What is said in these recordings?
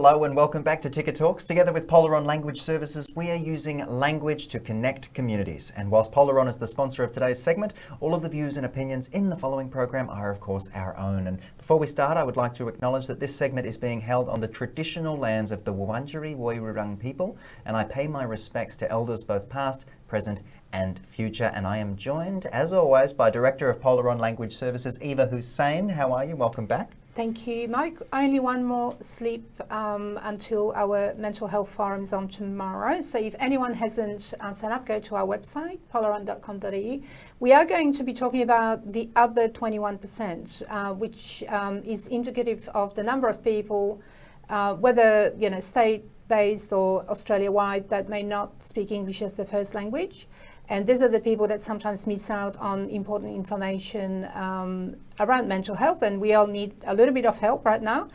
Hello and welcome back to Ticket Talks. Together with Polaron Language Services, we are using language to connect communities. And whilst Polaron is the sponsor of today's segment, all of the views and opinions in the following program are of course our own. And before we start, I would like to acknowledge that this segment is being held on the traditional lands of the Wurundjeri Woiwurrung people, and I pay my respects to elders both past, present and future. And I am joined, as always, by Director of Polaron Language Services, Eva Hussein. How are you? Welcome back. Thank you, Mike. Only one more sleep until our mental health forum is on tomorrow. So if anyone hasn't signed up, go to our website, polaron.com.au. We are going to be talking about the other 21%, which is indicative of the number of people, whether state-based or Australia-wide, that may not speak English as their first language. And these are the people that sometimes miss out on important information around mental health, and we all need a little bit of help right now.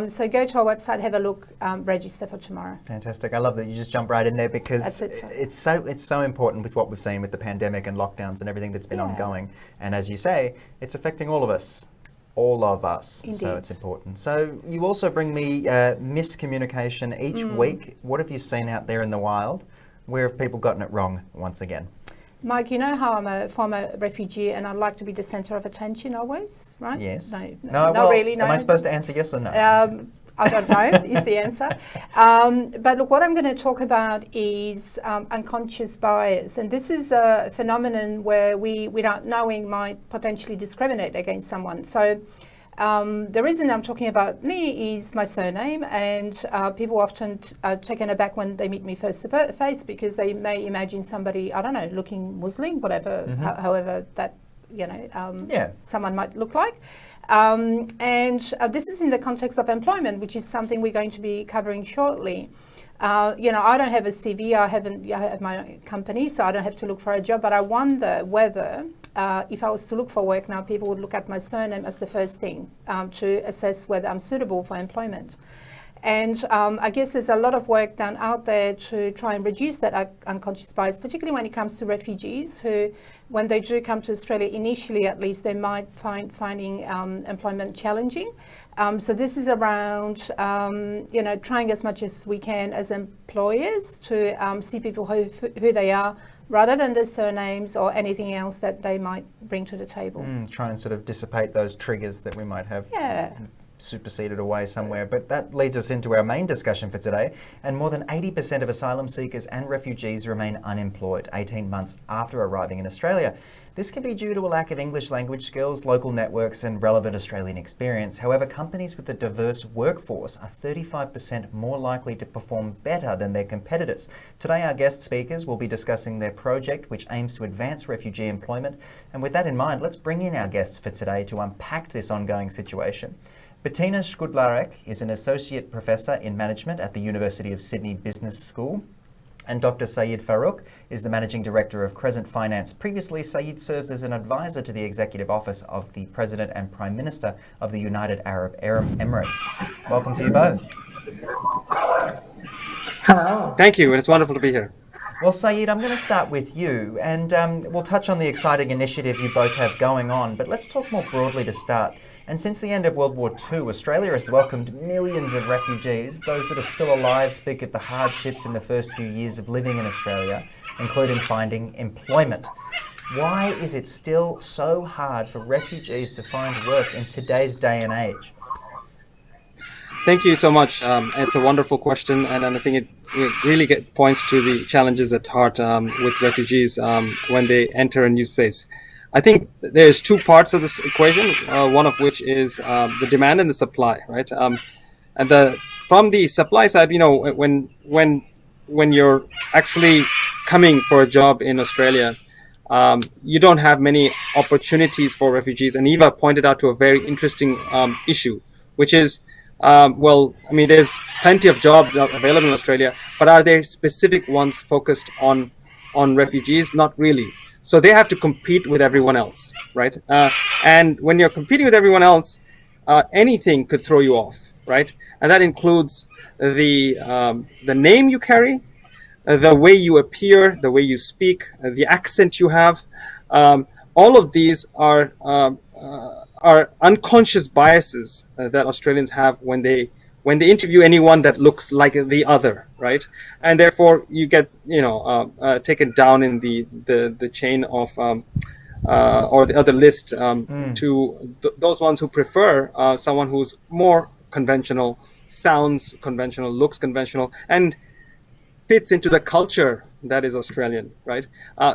So go to our website, have a look, register for tomorrow. Fantastic. I love that you just jump right in there because it's so important with what we've seen with the pandemic and lockdowns and everything that's been ongoing. And as you say, it's affecting all of us. All of us. Indeed. So it's important. So you also bring me miscommunication each week. What have you seen out there in the wild? Where have people gotten it wrong once again? Mike, you know how I'm a former refugee and I'd like to be the centre of attention always, right? Yes. No, well, really, no. Am I supposed to answer yes or no? I don't know is the answer. But look, what I'm going to talk about is unconscious bias. And this is a phenomenon where we, without knowing, might potentially discriminate against someone. So the reason I'm talking about me is my surname, and people often are taken aback when they meet me face to face because they may imagine somebody, I don't know, looking Muslim, whatever, however that, someone might look like. And this is in the context of employment, which is something we're going to be covering shortly. I don't have a CV, I have my own company, so I don't have to look for a job, but I wonder whether if I was to look for work now, people would look at my surname as the first thing to assess whether I'm suitable for employment. And I guess there's a lot of work done out there to try and reduce that unconscious bias, particularly when it comes to refugees who, when they do come to Australia, initially at least, they might finding employment challenging. So this is around, trying as much as we can as employers to see people who they are, rather than their surnames or anything else that they might bring to the table. Try and sort of dissipate those triggers that we might have. Superseded away somewhere. But that leads us into our main discussion for today. And more than 80% of asylum seekers and refugees remain unemployed 18 months after arriving in Australia. This can be due to a lack of English language skills, local networks and relevant Australian experience. However, companies with a diverse workforce are 35% more likely to perform better than their competitors. Today, our guest speakers will be discussing their project, which aims to advance refugee employment. And with that in mind, let's bring in our guests for today to unpack this ongoing situation. Betina Szkudlarek is an Associate Professor in Management at the University of Sydney Business School. And Dr Sayd Farook is the Managing Director of Crescent Finance. Previously, Sayd serves as an advisor to the Executive Office of the President and Prime Minister of the United Arab Emirates. Welcome to you both. Hello. Thank you, and it's wonderful to be here. Well, Sayd, I'm going to start with you, and we'll touch on the exciting initiative you both have going on, but let's talk more broadly to start. And since the end of World War II, Australia has welcomed millions of refugees. Those that are still alive speak of the hardships in the first few years of living in Australia, including finding employment. Why is it still so hard for refugees to find work in today's day and age? Thank you so much. It's a wonderful question, and I think it really points to the challenges at heart with refugees when they enter a new space. I think there's two parts of this equation, one of which is the demand and the supply, right? And from the supply side, when you're actually coming for a job in Australia, you don't have many opportunities for refugees. And Eva pointed out to a very interesting issue, which is, there's plenty of jobs available in Australia, but are there specific ones focused on refugees? Not really. So they have to compete with everyone else, right? And when you're competing with everyone else, anything could throw you off, right? And that includes the name you carry, the way you appear, the way you speak, the accent you have. All of these are unconscious biases that Australians have when they when they interview anyone that looks like the other, right? And therefore you get, taken down in the chain of or the other list to those ones who prefer someone who's more conventional, sounds conventional, looks conventional, and fits into the culture that is Australian, right?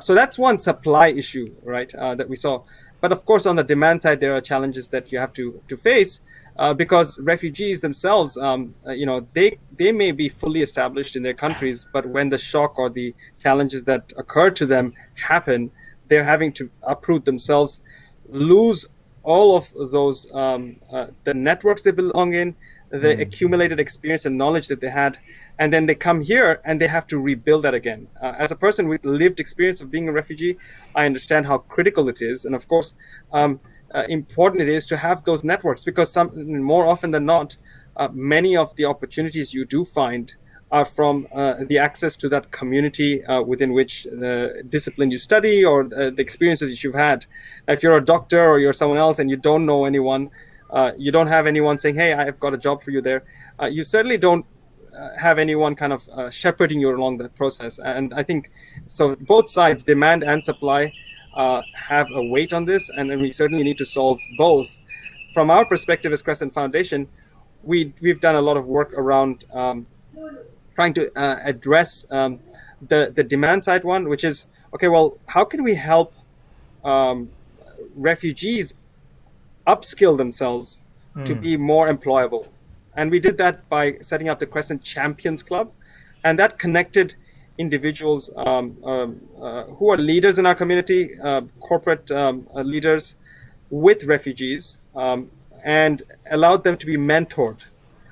So that's one supply issue, right, that we saw. But of course, on the demand side, there are challenges that you have to face because refugees themselves, they may be fully established in their countries, but when the shock or the challenges that occur to them happen, they're having to uproot themselves, lose all of those the networks they belong in, the accumulated experience and knowledge that they had, and then they come here and they have to rebuild that again. As a person with lived experience of being a refugee, I understand how critical it is, and of course, important it is to have those networks, because more often than not, many of the opportunities you do find are from the access to that community within which the discipline you study or the experiences that you've had. If you're a doctor or you're someone else and you don't know anyone, you don't have anyone saying, hey, I've got a job for you there. You certainly don't have anyone kind of shepherding you along that process. And I think, so both sides, demand and supply, have a weight on this, and we certainly need to solve both. From our perspective as Crescent Foundation, we've done a lot of work around trying to address the demand side one, which is, okay, well, how can we help refugees upskill themselves to be more employable? And we did that by setting up the Crescent Champions Club, and that connected individuals who are leaders in our community, corporate leaders, with refugees, and allowed them to be mentored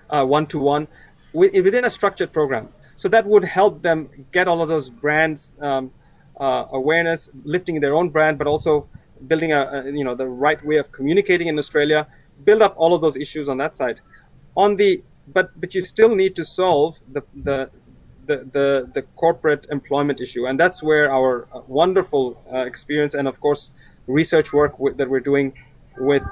one-to-one within a structured program. So that would help them get all of those brands awareness, lifting their own brand, but also building the right way of communicating in Australia, build up all of those issues on that side. But you still need to solve the corporate employment issue, and that's where our wonderful experience and of course research work that we're doing with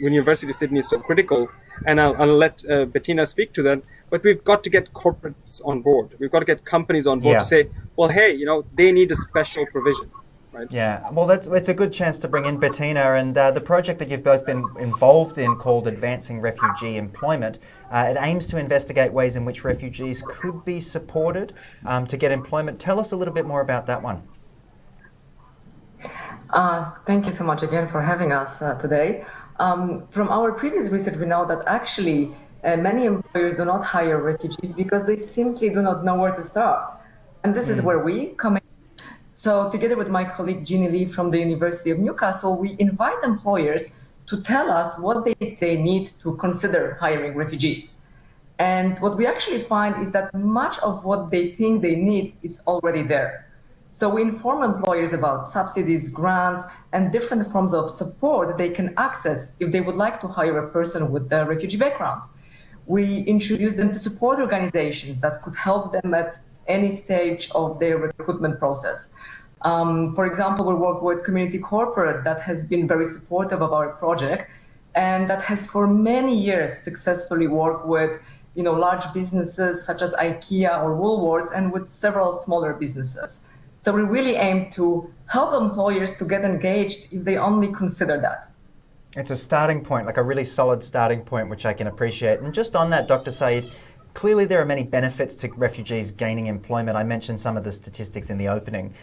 University of Sydney is so critical. And I'll let Betina speak to that. But we've got to get corporates on board. We've got to get companies on board to say, well, hey, they need a special provision. Right. Yeah, well, it's a good chance to bring in Betina, and the project that you've both been involved in, called Advancing Refugee Employment, it aims to investigate ways in which refugees could be supported to get employment. Tell us a little bit more about that one. Thank you so much again for having us today. From our previous research, we know that actually many employers do not hire refugees because they simply do not know where to start. And this is where we come in. So together with my colleague Jeannie Lee from the University of Newcastle, we invite employers to tell us what they need to consider hiring refugees. And what we actually find is that much of what they think they need is already there. So we inform employers about subsidies, grants, and different forms of support they can access if they would like to hire a person with a refugee background. We introduce them to support organizations that could help them at any stage of their recruitment process. For example, we work with Community Corporate that has been very supportive of our project and that has for many years successfully worked with large businesses such as IKEA or Woolworths and with several smaller businesses. So we really aim to help employers to get engaged if they only consider that. It's a starting point, like a really solid starting point, which I can appreciate. And just on that, Dr. Sayd, clearly there are many benefits to refugees gaining employment. I mentioned some of the statistics in the opening.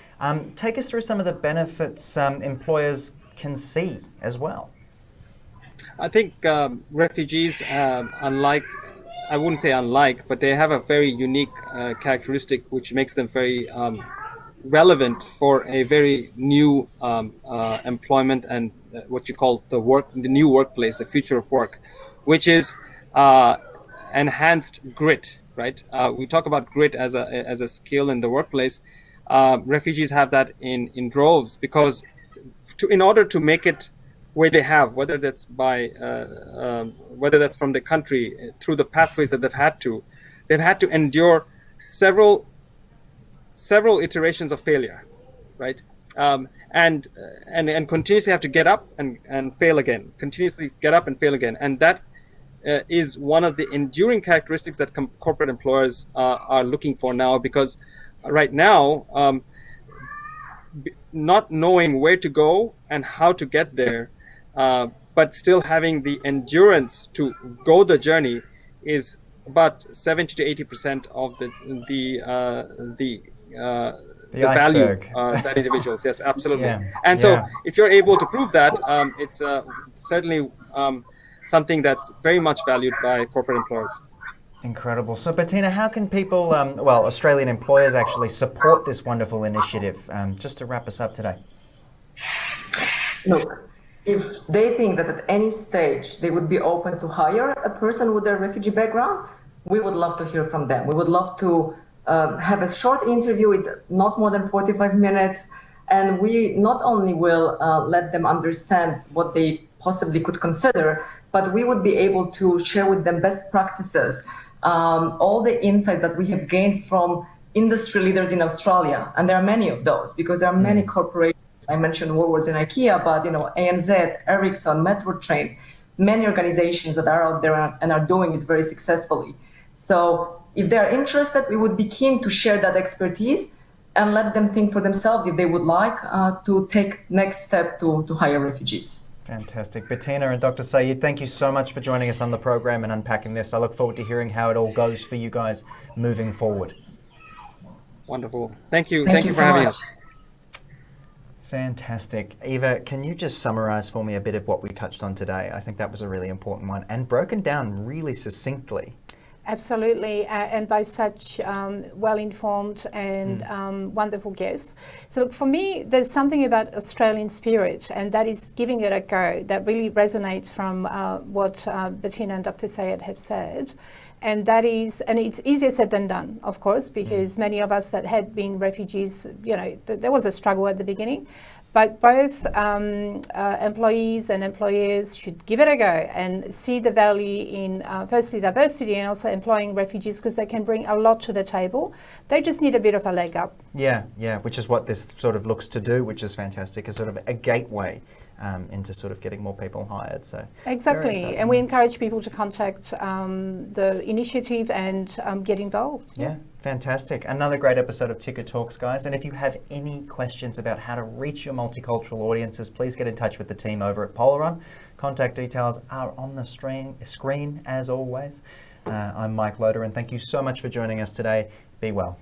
Take us through some of the benefits employers can see as well. I think refugees, I wouldn't say unlike, but they have a very unique characteristic which makes them very relevant for a very new employment and what you call the new workplace, the future of work, which is enhanced grit, right? We talk about grit as a skill in the workplace. Refugees have that in droves because in order to make it where they have, whether that's from the country through the pathways that they've had to endure several iterations of failure, right? And continuously have to get up and fail again, continuously get up and fail again. And that is one of the enduring characteristics that corporate employers are looking for now, because right now, not knowing where to go and how to get there, but still having the endurance to go the journey, is about 70 to 80% of the value that individuals. Yes, absolutely. Yeah. And so if you're able to prove that, it's certainly something that's very much valued by corporate employers. Incredible. So Betina, how can people, well, Australian employers actually support this wonderful initiative? Just to wrap us up today. Look, if they think that at any stage they would be open to hire a person with a refugee background, we would love to hear from them. We would love to have a short interview. It's not more than 45 minutes. And we not only will let them understand what they possibly could consider, but we would be able to share with them best practices, all the insight that we have gained from industry leaders in Australia. And there are many of those, because there are many corporations. I mentioned Woolworths and IKEA, but ANZ, Ericsson, Metro Trains, many organizations that are out there and are doing it very successfully. So if they're interested, we would be keen to share that expertise and let them think for themselves if they would like to take next step to hire refugees. Fantastic. Betina and Dr. Sayd, thank you so much for joining us on the program and unpacking this. I look forward to hearing how it all goes for you guys moving forward. Wonderful. Thank you. Thank you for having us. Fantastic. Eva, can you just summarize for me a bit of what we touched on today? I think that was a really important one and broken down really succinctly. Absolutely, and by such well-informed and wonderful guests. So look, for me, there's something about Australian spirit, and that is giving it a go, that really resonates from what Betina and Dr. Sayd have said. And that is, and it's easier said than done, of course, because many of us that had been refugees, there was a struggle at the beginning. But both employees and employers should give it a go and see the value in, firstly, diversity and also employing refugees, because they can bring a lot to the table. They just need a bit of a leg up. Yeah, which is what this sort of looks to do, which is fantastic, is sort of a gateway into sort of getting more people hired. So exactly, and we encourage people to contact the initiative and get involved. Yeah, fantastic. Another great episode of Ticker Talks, guys. And if you have any questions about how to reach your multicultural audiences, please get in touch with the team over at Polaron. Contact details are on the screen as always. I'm Mike Loder, and thank you so much for joining us today. Be well.